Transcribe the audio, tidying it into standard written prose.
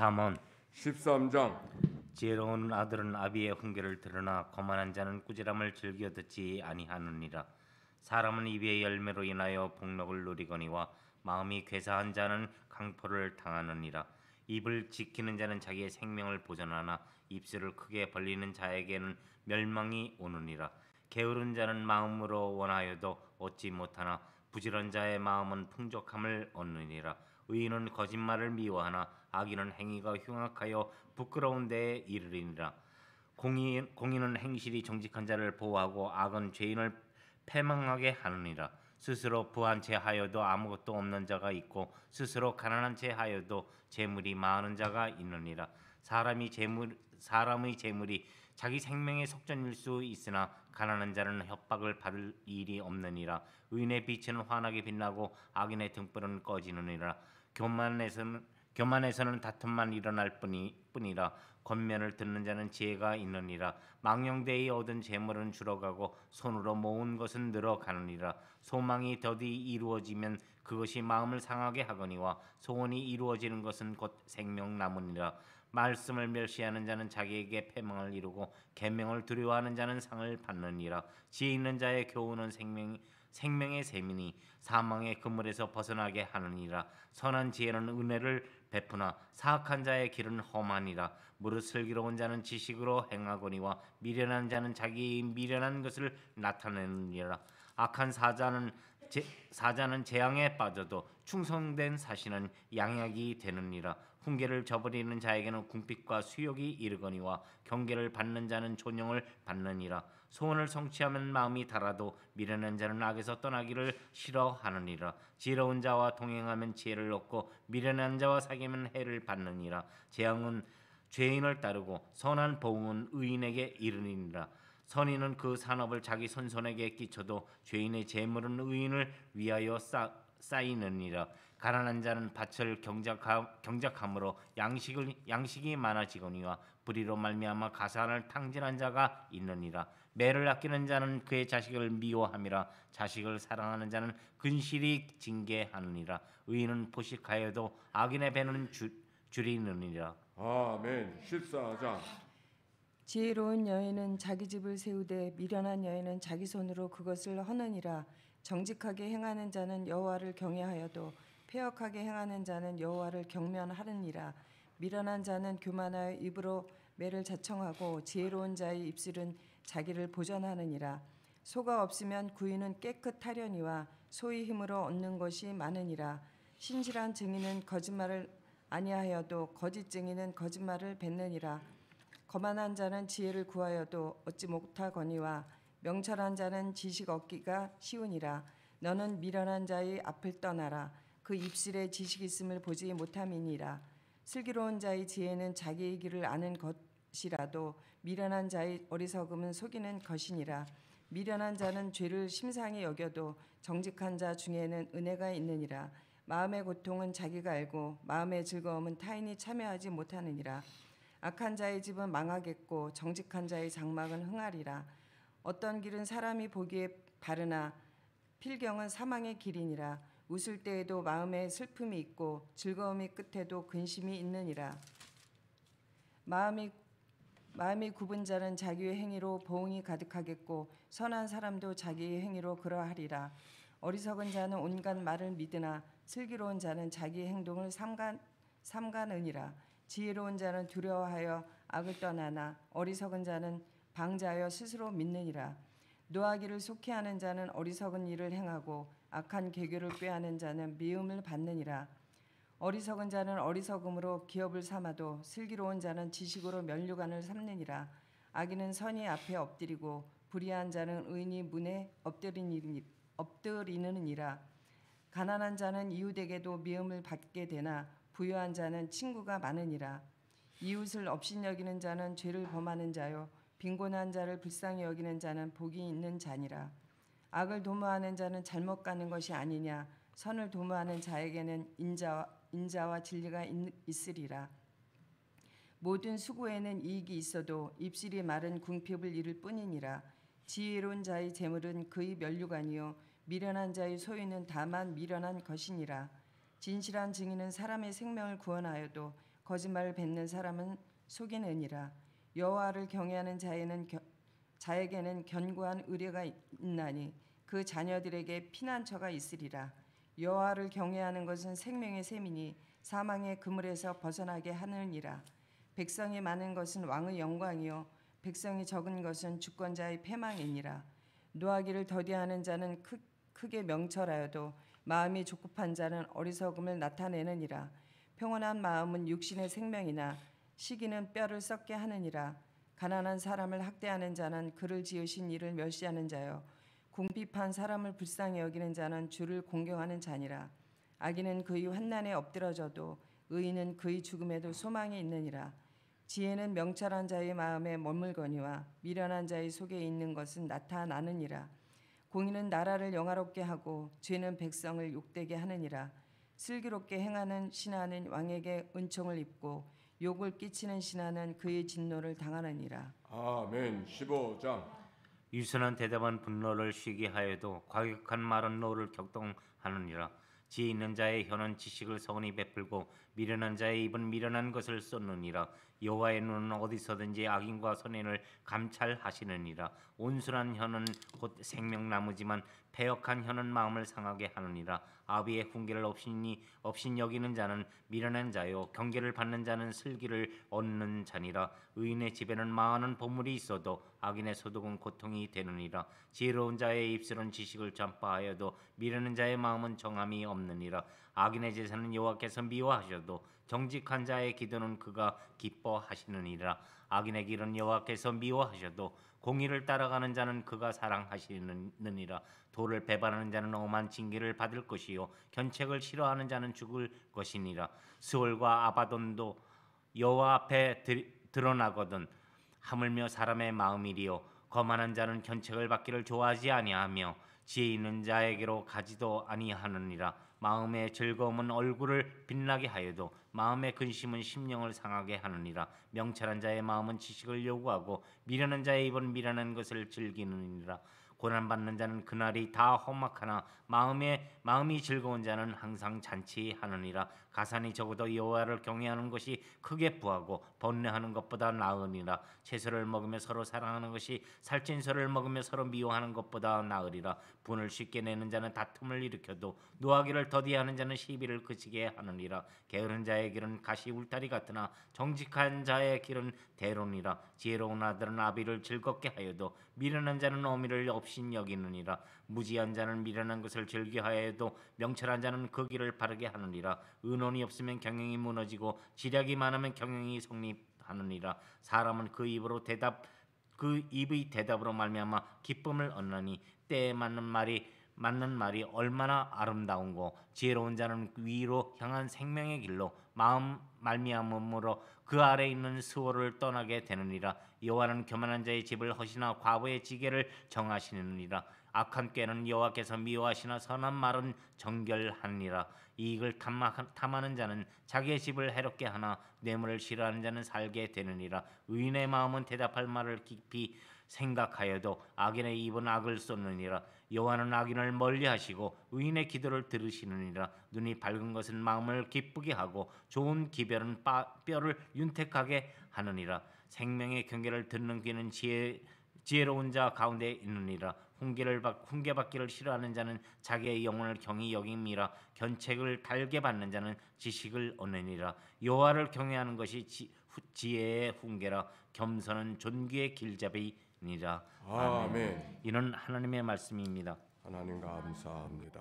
잠언 13장. 지혜로운 아들은 아비의 훈계를 들으나 거만한 자는 꾸지람을 즐겨 듣지 아니하느니라. 사람은 입의 열매로 인하여 복록을 누리거니와 마음이 괴사한 자는 강포를 당하느니라. 입을 지키는 자는 자기의 생명을 보존하나 입술을 크게 벌리는 자에게는 멸망이 오느니라. 게으른 자는 마음으로 원하여도 얻지 못하나 부지런 자의 마음은 풍족함을 얻느니라. 의인은 거짓말을 미워하나 악인은 행위가 흉악하여 부끄러운 데에 이르리니라. 공의는 행실이 정직한 자를 보호하고 악은 죄인을 패망하게 하느니라. 스스로 부한 채 하여도 아무것도 없는 자가 있고 스스로 가난한 채 하여도 재물이 많은 자가 있느니라. 사람의 재물이 자기 생명의 속전일 수 있으나 가난한 자는 협박을 받을 일이 없느니라. 의인의 빛은 환하게 빛나고 악인의 등불은 꺼지느니라. 교만에서는 다툼만 일어날 뿐이라. 권면을 듣는 자는 지혜가 있느니라. 망령되이 얻은 재물은 줄어가고 손으로 모은 것은 늘어가느니라. 소망이 더디 이루어지면 그것이 마음을 상하게 하거니와 소원이 이루어지는 것은 곧 생명나무니라. 말씀을 멸시하는 자는 자기에게 패망을 이루고 계명을 두려워하는 자는 상을 받느니라. 지혜 있는 자의 교훈은 생명의 셈이니 사망의 그물에서 벗어나게 하느니라. 선한 지혜는 은혜를 베푸나 사악한 자의 길은 험하니라. 무릇 슬기로운 자는 지식으로 행하거니와 미련한 자는 자기의 미련한 것을 나타내느니라. 악한 사자는 재앙에 빠져도 충성된 사신은 양약이 되느니라. 훈계를 저버리는 자에게는 궁핍과 수욕이 이르거니와 경계를 받는 자는 존용을 받느니라. 소원을 성취하면 마음이 달아도 미련한 자는 악에서 떠나기를 싫어하느니라. 지혜로운 자와 동행하면 지혜를 얻고 미련한 자와 사귀면 해를 받느니라. 재앙은 죄인을 따르고 선한 보응은 의인에게 이르니라. 선인은 그 산업을 자기 손손에게 끼쳐도 죄인의 재물은 의인을 위하여 쌓이느니라. 가난한 자는 밭을 경작함으로 양식이 많아지거니와 불의로 말미암아 가산을 탕진한 자가 있느니라. 매를 아끼는 자는 그의 자식을 미워함이라. 자식을 사랑하는 자는 근실이 징계하느니라. 의인은 포식하여도 악인의 배는 줄이느니라. 아멘. 14장. 지혜로운 여인은 자기 집을 세우되 미련한 여인은 자기 손으로 그것을 허느니라. 정직하게 행하는 자는 여호와를 경외하여도 패역하게 행하는 자는 여호와를 경멸하느니라. 미련한 자는 교만하여 입으로 매를 자청하고 지혜로운 자의 입술은 자기를 보전하느니라. 소가 없으면 구유는 깨끗하려니와 소의 힘으로 얻는 것이 많으니라. 신실한 증인은 거짓말을 아니하여도 거짓 증인은 거짓말을 뱉느니라. 거만한 자는 지혜를 구하여도 얻지 못하거니와 명철한 자는 지식 얻기가 쉬우니라. 너는 미련한 자의 앞을 떠나라. 그 입술에 지식 있음을 보지 못함이니라. 슬기로운 자의 지혜는 자기의 길을 아는 것이라도 미련한 자의 어리석음은 속이는 것이니라. 미련한 자는 죄를 심상히 여겨도 정직한 자 중에는 은혜가 있느니라. 마음의 고통은 자기가 알고 마음의 즐거움은 타인이 참여하지 못하느니라. 악한 자의 집은 망하겠고 정직한 자의 장막은 흥하리라. 어떤 길은 사람이 보기에 바르나 필경은 사망의 길이니라. 웃을 때에도 마음에 슬픔이 있고 즐거움이 끝에도 근심이 있느니라. 마음이 굽은 자는 자기의 행위로 보응이 가득하겠고 선한 사람도 자기의 행위로 그러하리라. 어리석은 자는 온갖 말을 믿으나 슬기로운 자는 자기의 행동을 삼가느니라. 지혜로운 자는 두려워하여 악을 떠나나 어리석은 자는 방자하여 스스로 믿느니라. 노하기를 속히하는 자는 어리석은 일을 행하고 악한 계교를 꾀하는 자는 미움을 받느니라. 어리석은 자는 어리석음으로 기업을 삼아도 슬기로운 자는 지식으로 면류관을 삼느니라. 악인은 선의 앞에 엎드리고 불의한 자는 의인이 문에 엎드리느니라. 가난한 자는 이웃에게도 미움을 받게 되나 부유한 자는 친구가 많으니라. 이웃을 업신여기는 자는 죄를 범하는 자요 빈곤한 자를 불쌍히 여기는 자는 복이 있는 자니라. 악을 도모하는 자는 잘못 가는 것이 아니냐. 선을 도모하는 자에게는 인자와 진리가 있으리라. 모든 수고에는 이익이 있어도 입술이 마른 궁핍을 이룰 뿐이니라. 지혜로운 자의 재물은 그의 면류관이요 미련한 자의 소유는 다만 미련한 것이니라. 진실한 증인은 사람의 생명을 구원하여도 거짓말을 뱉는 사람은 속이느니라. 여호와를 경외하는 자에게는 견고한 의뢰가 있나니 그 자녀들에게 피난처가 있으리라. 여호와를 경외하는 것은 생명의 셈이니 사망의 그물에서 벗어나게 하느니라. 백성이 많은 것은 왕의 영광이요 백성이 적은 것은 주권자의 패망이니라. 노하기를 더디하는 자는 크게 명철하여도 마음이 조급한 자는 어리석음을 나타내느니라. 평온한 마음은 육신의 생명이나 시기는 뼈를 썩게 하느니라. 가난한 사람을 학대하는 자는 그를 지으신 이를 멸시하는 자요 궁핍한 사람을 불쌍히 여기는 자는 주를 공경하는 자니라. 악인은 그의 환난에 엎드러져도 의인은 그의 죽음에도 소망이 있느니라. 지혜는 명철한 자의 마음에 머물거니와 미련한 자의 속에 있는 것은 나타나느니라. 공의는 나라를 영화롭게 하고 죄는 백성을 욕되게 하느니라. 슬기롭게 행하는 신하는 왕에게 은총을 입고 욕을 끼치는 신하는 그의 진노를 당하느니라. 아멘. 15장. 유순한 대답은 분노를 쉬게 하여도 과격한 말은 노를 격동하느니라. 지혜 있는 자의 혀는 지식을 서운히 베풀고 미련한 자의 입은 미련한 것을 쏟느니라. 여호와의 눈은 어디서든지 악인과 선인을 감찰하시느니라. 온순한 혀는 곧 생명나무지만 패역한 혀는 마음을 상하게 하느니라. 아비의 훈계를 없인 여기는 자는 미련한 자요 경계를 받는 자는 슬기를 얻는 자니라. 의인의 집에는 많은 보물이 있어도 악인의 소득은 고통이 되느니라. 지혜로운 자의 입술은 지식을 전파하여도 미련한 자의 마음은 정함이 없느니라. 악인의 제사는 여호와께서 미워하셔도 정직한 자의 기도는 그가 기뻐하시느니라. 악인의 길은 여호와께서 미워하셔도 공의를 따라가는 자는 그가 사랑하시느니라. 도를 배반하는 자는 엄한 징계를 받을 것이요 견책을 싫어하는 자는 죽을 것이니라. 스올과 아바돈도 여호와 앞에 드러나거든 하물며 사람의 마음이리요 거만한 자는 견책을 받기를 좋아하지 아니하며 지혜 있는 자에게로 가지도 아니하느니라. 마음의 즐거움은 얼굴을 빛나게 하여도 마음의 근심은 심령을 상하게 하느니라. 명철한 자의 마음은 지식을 요구하고 미련한 자의 입은 미련한 것을 즐기느니라. 고난받는 자는 그날이 다 험악하나 마음이 즐거운 자는 항상 잔치하느니라. 가산이 적어도 여호와를 경외하는 것이 크게 부하고 번뇌하는 것보다 나으니라. 채소를 먹으며 서로 사랑하는 것이 살찐소를 먹으며 서로 미워하는 것보다 나으리라. 분을 쉽게 내는 자는 다툼을 일으켜도 노하기를 더디하는 자는 시비를 그치게 하느니라. 게으른 자의 길은 가시 울타리 같으나 정직한 자의 길은 대론이라. 지혜로운 아들은 아비를 즐겁게 하여도 미련한 자는 어미를 없인 여기느니라. 무지한 자는 미련한 것을 즐겨하여도 명철한 자는 그 길을 바르게 하느니라. 의논이 없으면 경영이 무너지고 지략이 많으면 경영이 성립하느니라. 사람은 그 입의 대답으로 말미암아 기쁨을 얻나니 때에 맞는 말이 얼마나 아름다운고 지혜로운 자는 위로 향한 생명의 길로 마음 말미암음으로 그 아래 있는 수호를 떠나게 되느니라. 여호와는 교만한 자의 집을 허시나 과부의 지게를 정하시느니라. 악한 꾀는 여호와께서 미워하시나 선한 말은 정결하니라. 이익을 탐하는 자는 자기의 집을 해롭게 하나 뇌물을 싫어하는 자는 살게 되느니라. 의인의 마음은 대답할 말을 깊이 생각하여도 악인의 입은 악을 쏟느니라. 여호와는 악인을 멀리하시고 의인의 기도를 들으시느니라. 눈이 밝은 것은 마음을 기쁘게 하고 좋은 기별은 뼈를 윤택하게 하느니라. 생명의 경계를 듣는 귀는 지혜로운 자 가운데 있느니라. 훈계받기를 싫어하는 자는 자기의 영혼을 경히 여김이라. 견책을 달게 받는 자는 지식을 얻느니라. 여호와를 경외하는 것이 지혜의 훈계라. 겸손은 존귀의 길잡이니라. 아멘. 이는 하나님의 말씀입니다. 하나님 감사합니다.